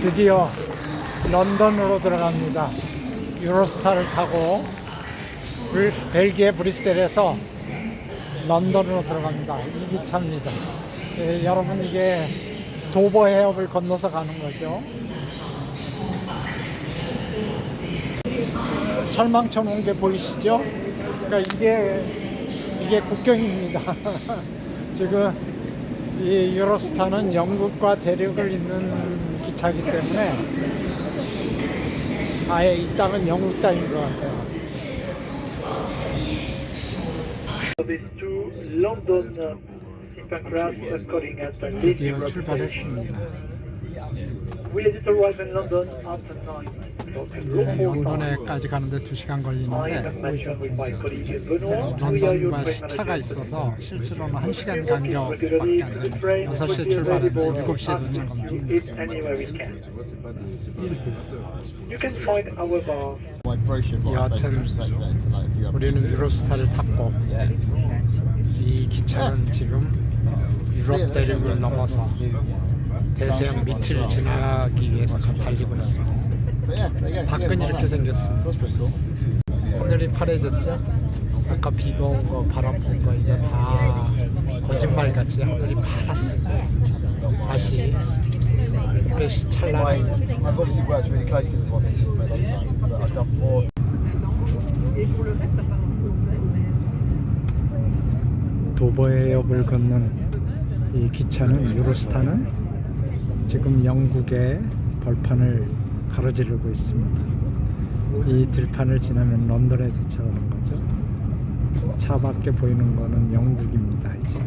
드디어 런던으로 들어갑니다. 유로스타를 타고 벨기에 브뤼셀에서 런던으로 들어갑니다. 이 기차입니다. 여러분, 이게 도버 해협을 건너서 가는 거죠. 철망처럼 온 게 보이시죠? 그러니까 이게 국경입니다. 지금 이 유로스타는 영국과 대륙을 잇는 기차이기 때문에 아예 이 땅은 영국 땅인 것 같아요. 드디어 출발했습니다. 런던에까지 가는데 2시간 걸리는데 런던과 시차가 있어서 실제로는 1시간 간격밖에 안 됩니다. 6시에 출발했는데 7시에 도착합니다. 여하튼 우리는 유로스타를 탔고 이 기차는 지금 유럽 대륙을 넘어서 대서양 밑을 지나기 위해서 달리고 있습니다. 밖은 이렇게 생겼습니다. 하늘이 파래졌죠? 아까 비가 온 거, 바람 분 거 이게 다 거짓말같이 하늘이 파랗습니다. 다시 햇빛이 찬란합니다. 도버 해협을 걷는 이 기차는 유로스타는 지금 영국의 벌판을 가로지르고 있습니다. 이 들판을 지나면 런던에 도착하는 거죠. 차 밖에 보이는 거는 영국입니다. 이제.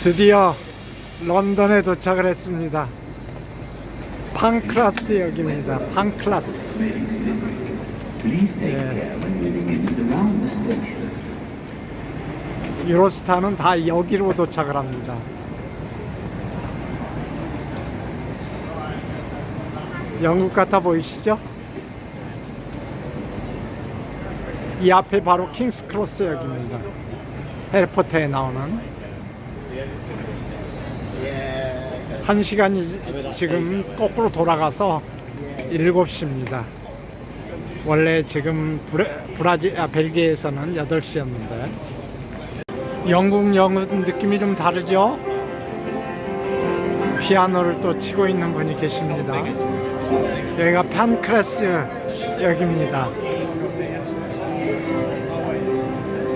드디어 런던에 도착을 했습니다. 팡크라스 역입니다. 팡크라스. 유로스타는 다 여기로 도착을 합니다. 영국 같아 보이시죠? 이 앞에 바로 킹스크로스 역입니다. 해리포터에 나오는 1시간이 지금 거꾸로 돌아가서 7시입니다. 원래 지금 벨기에에서는 8시였는데 영국 느낌이 좀 다르죠? 피아노를 또 치고 있는 분이 계십니다. 여기가 팡크라스 역입니다.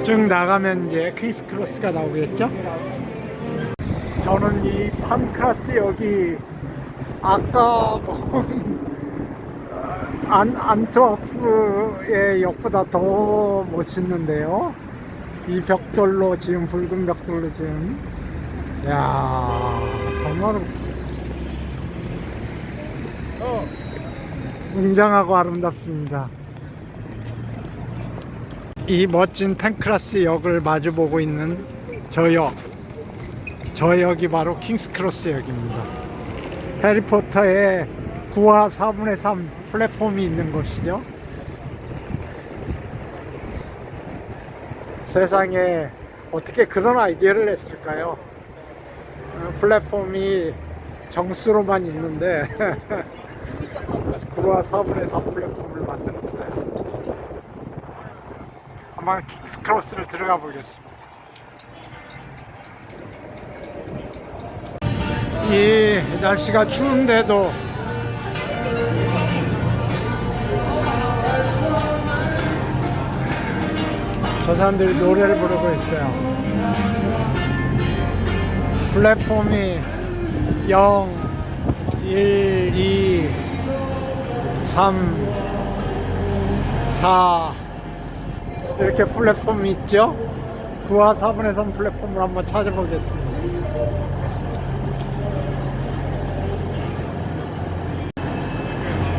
쭉 나가면 이제 킹스크로스가 나오겠죠? 저는 이 팡크라스 역이 아까 안트워프의 역보다 더 멋있는데요. 이 벽돌로 지금 붉은 벽돌로 지금 야 정말 웅장하고 아름답습니다. 이 멋진 팡크라스 역을 마주보고 있는 저 역이 바로 킹스크로스 역입니다. 해리포터의 9와 4분의 3 플랫폼이 있는 곳이죠. 세상에 어떻게 그런 아이디어를 냈을까요? 플랫폼이 정수로만 있는데 9와 4분의 3 플랫폼을 만들었어요. 한번 킹스크로스를 들어가 보겠습니다. 이 날씨가 추운데도 저 사람들이 노래를 부르고 있어요. 플랫폼이 0, 1, 2, 3, 4 이렇게 플랫폼이 있죠. 9와 4분의 3 플랫폼을 한번 찾아보겠습니다.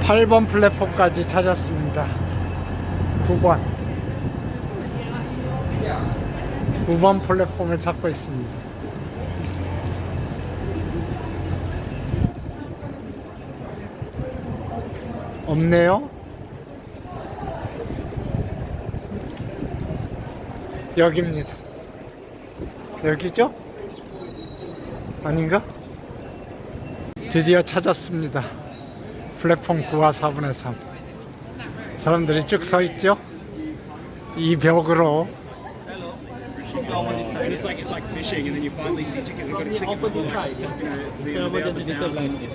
8번 플랫폼까지 찾았습니다. 9번 9번 플랫폼을 찾고 있습니다. 없네요. 여기입니다. 여기죠? 아닌가? 드디어 찾았습니다. 플랫폼 9와 4분의 3. 사람들이 쭉 서 있죠? 이 벽으로. And it's like fishing, and then you finally see ticket. We've got to click it before, Emergency disability.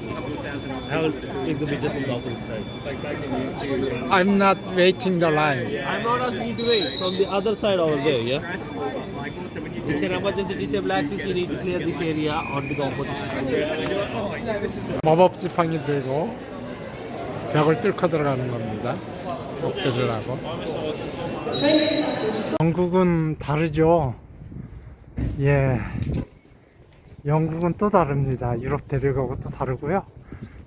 I will take the picture from the opposite side. like back in the I'm not waiting the line. I'm not asking you to wait from the other side over there, yeah? like also when you do It's an emergency disabled access, you need to clear this area onto the opposite side. and you're like, oh yeah, this is 마법 지팡이 들고 벽을 뚫고 들어가는 겁니다. 벽 들으라고. 영국은 다르죠. 예, 영국은 또 다릅니다. 유럽 대륙하고 또 다르고요.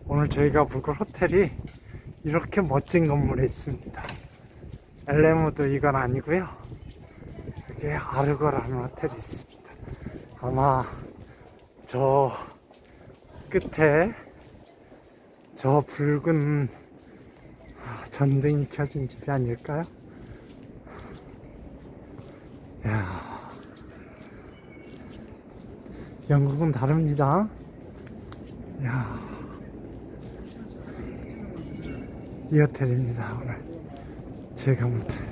오늘 저희가 묵을 호텔이 이렇게 멋진 건물에 있습니다. 엘레무드 이건 아니고요. 여기 아르거라는 호텔이 있습니다. 아마 저 끝에 저 붉은 전등이 켜진 집이 아닐까요? 야, 영국은 다릅니다. 야, 이 호텔입니다. 오늘 제가 호텔.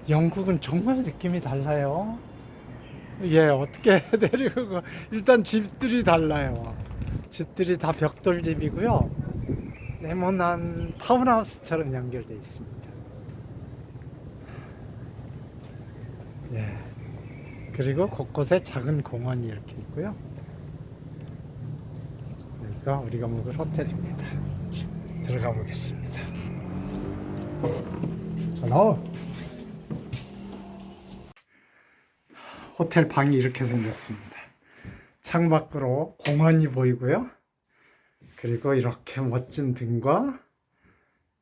영국은 정말 느낌이 달라요. 예, 어떻게 내리고 일단 집들이 달라요. 집들이 다 벽돌집이고요. 네모난 타운하우스처럼 연결되어 있습니다. 예. 그리고 곳곳에 작은 공원이 이렇게 있고요. 여기가 우리가 묵을 호텔입니다. 들어가 보겠습니다. 헬로. 호텔 방이 이렇게 생겼습니다. 창밖으로 공원이 보이고요. 그리고 이렇게 멋진 등과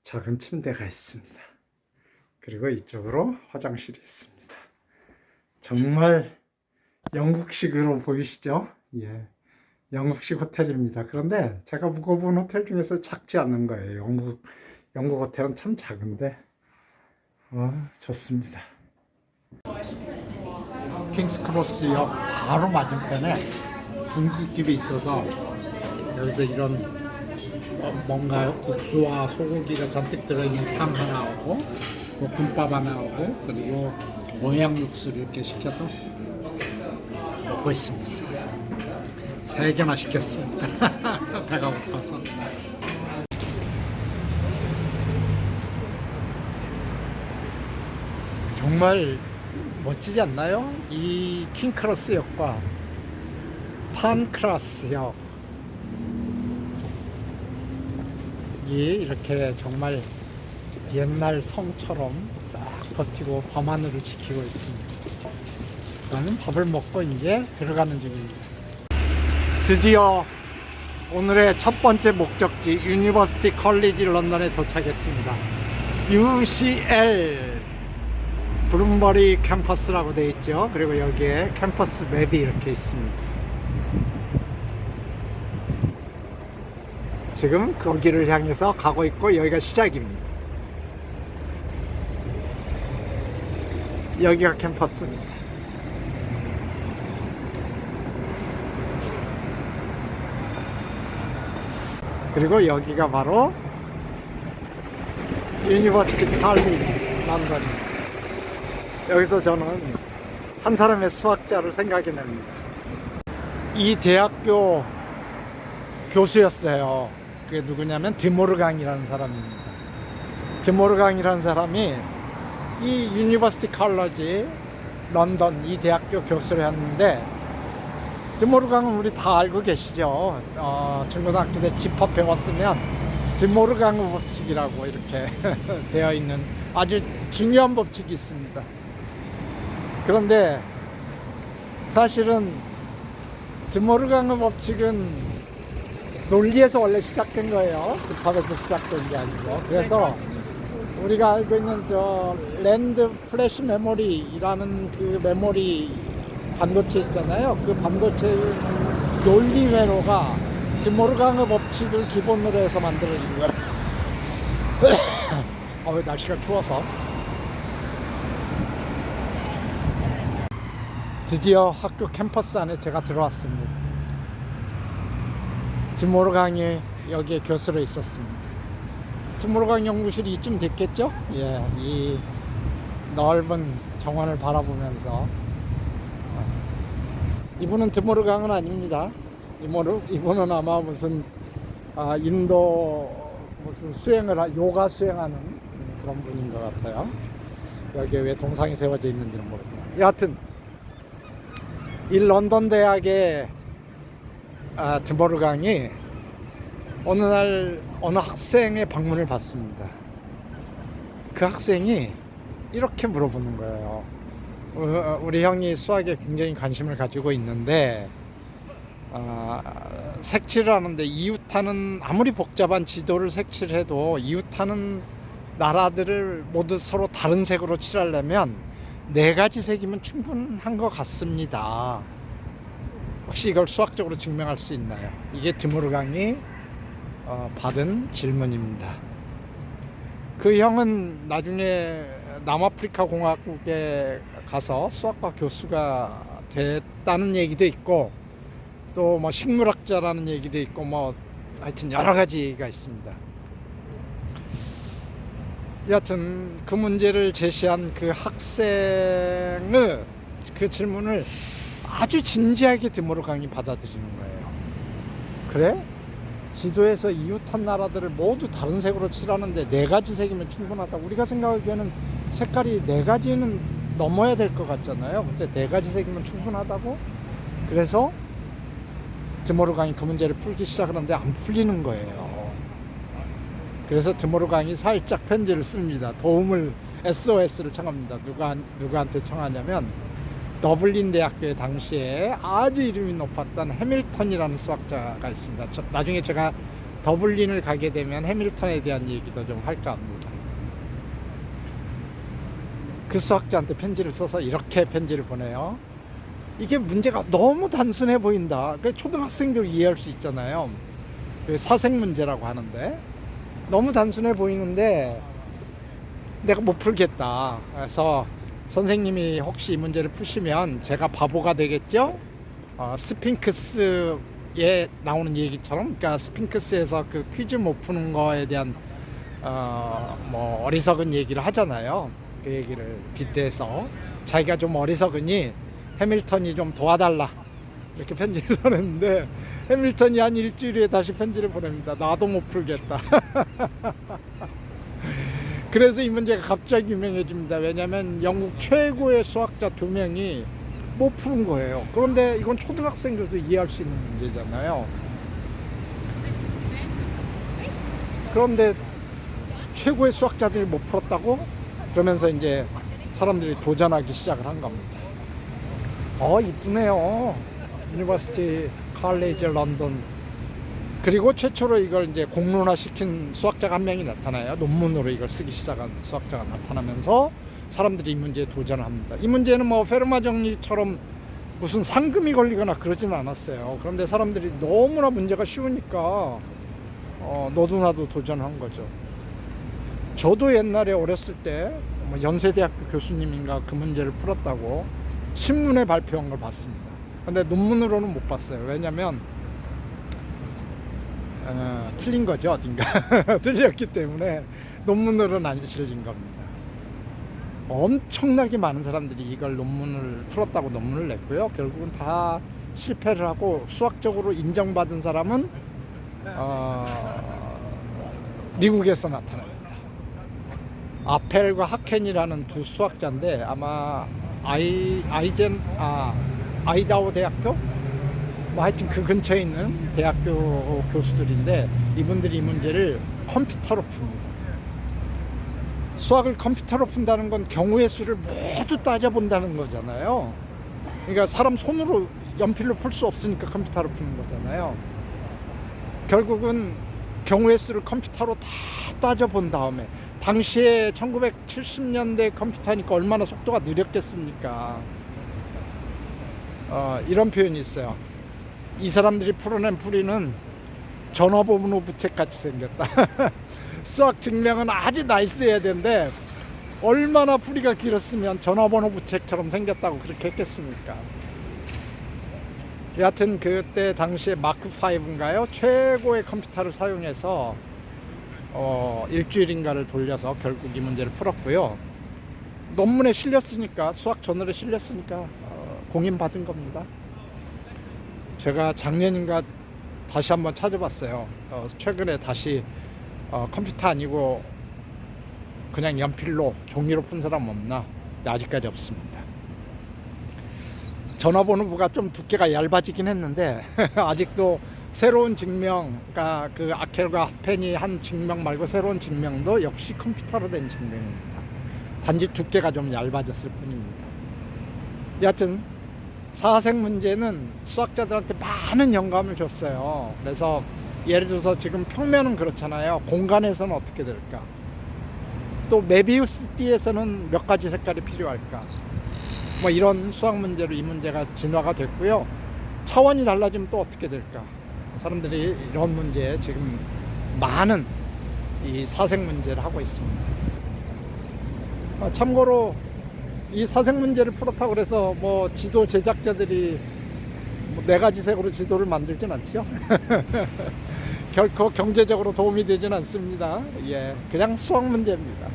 작은 침대가 있습니다. 그리고 이쪽으로 화장실이 있습니다. 정말 영국식으로 보이시죠? 예, 영국식 호텔입니다. 그런데 제가 묵어본 호텔 중에서 작지 않은 거예요. 영국 호텔은 참 작은데 좋습니다. 킹스크로스역 바로 맞은편에 중국집이 있어서 여기서 이런 뭔가 국수와 소고기가 잔뜩 들어있는 탕 하나 오고 볶음밥 하나 오고 그리고 모양 육수를 이렇게 시켜서 먹고 있습니다. 3개나 시켰습니다. 배가 고파서. 정말 멋지지 않나요? 이 킹크로스역과 판크라스역 이 이렇게 정말 옛날 성처럼 딱 버티고 밤하늘을 지키고 있습니다. 저는 밥을 먹고 이제 들어가는 중입니다. 드디어 오늘의 첫 번째 목적지 유니버시티 컬리지 런던에 도착했습니다. UCL 브룸버리 캠퍼스라고 되어 있죠. 그리고 여기에 캠퍼스 맵이 이렇게 있습니다. 지금 거기를 향해서 가고 있고 여기가 시작입니다. 여기가 캠퍼스입니다. 그리고 여기가 바로 유니버시티 컬리지 런던입니다. 여기서 저는 한 사람의 수학자를 생각이 납니다. 이 대학교 교수였어요. 그게 누구냐면 드모르강이라는 사람입니다. 드모르강이라는 사람이 이 유니버시티 컬리지 런던 이 대학교 교수를 했는데 드모르강은 우리 다 알고 계시죠. 중고등학교 때 집합 배웠으면 드모르강 법칙이라고 이렇게 되어 있는 아주 중요한 법칙이 있습니다. 그런데 사실은 드모르강 법칙은 논리에서 원래 시작된 거예요. 집합에서 시작된 게 아니고. 그래서 우리가 알고 있는 저 랜드 플래시 메모리라는 그 메모리 반도체 있잖아요. 그 반도체 논리 회로가 드모르강의 법칙을 기본으로 해서 만들어진 거예요. 날씨가 추워서. 드디어 학교 캠퍼스 안에 제가 들어왔습니다. 드모르강이 여기에 교수로 있었습니다. 드모르강 연구실이 이쯤 됐겠죠? 예, 이 넓은 정원을 바라보면서. 이분은 드모르강은 아닙니다. 이분은 아마 무슨 인도 무슨 요가 수행하는 그런 분인 것 같아요. 여기에 왜 동상이 세워져 있는지는 모르겠어요. 여하튼 이 런던 대학의 드모르강이 어느 날 어느 학생의 방문을 받습니다. 그 학생이 이렇게 물어보는 거예요. 우리 형이 수학에 굉장히 관심을 가지고 있는데 색칠을 하는데 이웃하는 아무리 복잡한 지도를 색칠해도 이웃하는 나라들을 모두 서로 다른 색으로 칠하려면 4가지 색이면 충분한 것 같습니다. 혹시 이걸 수학적으로 증명할 수 있나요? 이게 드모르강이 받은 질문입니다. 그 형은 나중에 남아프리카 공화국에 가서 수학과 교수가 됐다는 얘기도 있고 또 뭐 식물학자라는 얘기도 있고 뭐 하여튼 여러 가지가 있습니다. 여하튼 그 문제를 제시한 그 학생의 그 질문을 아주 진지하게 드모르강이 받아들이는 거예요. 그래? 지도에서 이웃한 나라들을 모두 다른 색으로 칠하는데 4가지 색이면 충분하다. 우리가 생각하기에는 색깔이 4가지는 넘어야 될 것 같잖아요. 근데 4가지 색이면 충분하다고? 그래서 드모르강이 그 문제를 풀기 시작하는데 안 풀리는 거예요. 그래서 드모르강이 살짝 편지를 씁니다. 도움을 SOS를 청합니다. 누구한테 청하냐면 더블린 대학교에 당시에 아주 이름이 높았던 해밀턴이라는 수학자가 있습니다. 나중에 제가 더블린을 가게 되면 해밀턴에 대한 얘기도 좀 할까 합니다. 그 수학자한테 편지를 써서 이렇게 편지를 보내요. 이게 문제가 너무 단순해 보인다. 초등학생들 이해할 수 있잖아요. 사색 문제라고 하는데 너무 단순해 보이는데 내가 못 풀겠다. 그래서 선생님이 혹시 이 문제를 푸시면 제가 바보가 되겠죠? 스핑크스에 나오는 얘기처럼, 그러니까 스핑크스에서 그 퀴즈 못 푸는 거에 대한 뭐 어리석은 얘기를 하잖아요. 그 얘기를 빗대서 자기가 좀 어리석으니 해밀턴이 좀 도와달라 이렇게 편지를 보냈는데 해밀턴이 한 일주일에 다시 편지를 보냅니다. 나도 못 풀겠다. 그래서 이 문제가 갑자기 유명해집니다. 왜냐하면 영국 최고의 수학자 2명이 못 푼 거예요. 그런데 이건 초등학생들도 이해할 수 있는 문제잖아요. 그런데 최고의 수학자들이 못 풀었다고? 그러면서 이제 사람들이 도전하기 시작을 한 겁니다. 이쁘네요. 유니버시티 칼리지 런던. 그리고 최초로 이걸 이제 공론화 시킨 수학자가 한 명이 나타나요. 논문으로 이걸 쓰기 시작한 수학자가 나타나면서 사람들이 이 문제에 도전을 합니다. 이 문제는 뭐 페르마 정리처럼 무슨 상금이 걸리거나 그러진 않았어요. 그런데 사람들이 너무나 문제가 쉬우니까 너도 나도 도전한 거죠. 저도 옛날에 어렸을 때 뭐 연세대학교 교수님인가 그 문제를 풀었다고 신문에 발표한 걸 봤습니다. 근데 논문으로는 못 봤어요. 왜냐면 틀린 거죠, 어딘가. 틀렸기 때문에 논문으로는 안 실어진 겁니다. 엄청나게 많은 사람들이 이걸 논문을 풀었다고 논문을 냈고요. 결국은 다 실패를 하고 수학적으로 인정받은 사람은 미국에서 나타납니다. 아펠과 하켄이라는 두 수학자인데 아마 아이다호 대학교? 뭐 하여튼 그 근처에 있는 대학교 교수들인데 이분들이 이 문제를 컴퓨터로 풉니다. 수학을 컴퓨터로 푼다는 건 경우의 수를 모두 따져본다는 거잖아요. 그러니까 사람 손으로 연필로 풀 수 없으니까 컴퓨터로 푸는 거잖아요. 결국은 경우의 수를 컴퓨터로 다 따져본 다음에, 당시에 1970년대 컴퓨터니까 얼마나 속도가 느렸겠습니까? 이런 표현이 있어요. 이 사람들이 풀어낸 풀이는 전화번호 부책같이 생겼다. 수학 증명은 아주 나이스해야 되는데 얼마나 풀이가 길었으면 전화번호 부책처럼 생겼다고 그렇게 했겠습니까? 여하튼 그때 당시에 마크 5인가요? 최고의 컴퓨터를 사용해서 일주일인가를 돌려서 결국 이 문제를 풀었고요. 논문에 실렸으니까, 수학 저널에 실렸으니까 공인받은 겁니다. 제가 작년인가 다시 한번 찾아봤어요. 최근에 다시 컴퓨터 아니고 그냥 연필로 종이로 푼 사람 없나? 근데 아직까지 없습니다. 전화번호부가 좀 두께가 얇아지긴 했는데 아직도 새로운 증명, 그러니까 그 아켈과 하펜이 한 증명 말고 새로운 증명도 역시 컴퓨터로 된 증명입니다. 단지 두께가 좀 얇아졌을 뿐입니다. 여하튼 사생 문제는 수학자들한테 많은 영감을 줬어요. 그래서 예를 들어서 지금 평면은 그렇잖아요. 공간에서는 어떻게 될까? 또 메비우스 띠에서는 몇 가지 색깔이 필요할까? 뭐 이런 수학 문제로 이 문제가 진화가 됐고요. 차원이 달라지면 또 어떻게 될까? 사람들이 이런 문제에 지금 많은 이 사생 문제를 하고 있습니다. 참고로 이 사생 문제를 풀었다고 그래서 뭐 지도 제작자들이 뭐 4가지 색으로 지도를 만들진 않죠. 결코 경제적으로 도움이 되진 않습니다. 예, 그냥 수학 문제입니다.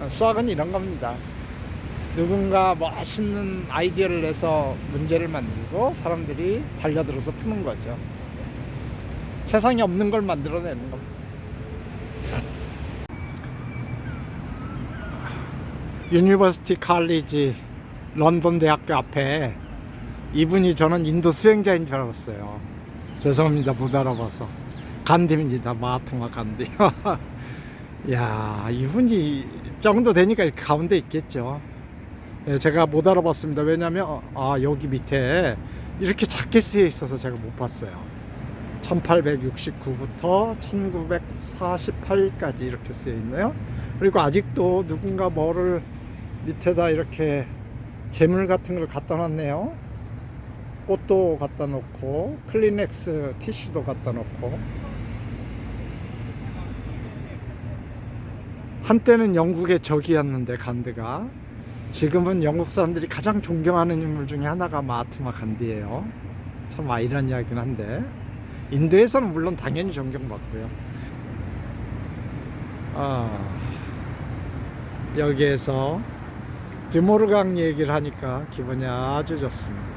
수학은 이런 겁니다. 누군가 멋있는 아이디어를 내서 문제를 만들고 사람들이 달려들어서 푸는 거죠. 세상에 없는 걸 만들어내는 겁니다. 유니버시티 칼리지 런던 대학교 앞에 이분이, 저는 인도 수행자인 줄 알았어요. 죄송합니다, 못 알아봐서. 간디입니다. 마하트마 간디. 야, 이분이 이 정도 되니까 이렇게 가운데 있겠죠. 예, 제가 못 알아봤습니다. 왜냐면 여기 밑에 이렇게 작게 쓰여 있어서 제가 못 봤어요. 1869부터 1948까지 이렇게 쓰여 있네요. 그리고 아직도 누군가 뭐를 밑에다 이렇게 재물 같은 걸 갖다 놨네요. 꽃도 갖다 놓고 클리넥스 티슈도 갖다 놓고. 한때는 영국의 적이었는데 간드가, 지금은 영국 사람들이 가장 존경하는 인물 중에 하나가 마하트마 간디예요. 참 아이러니하긴 한데 인도에서는 물론 당연히 존경받고요. 여기에서 드모르강 얘기를 하니까 기분이 아주 좋습니다.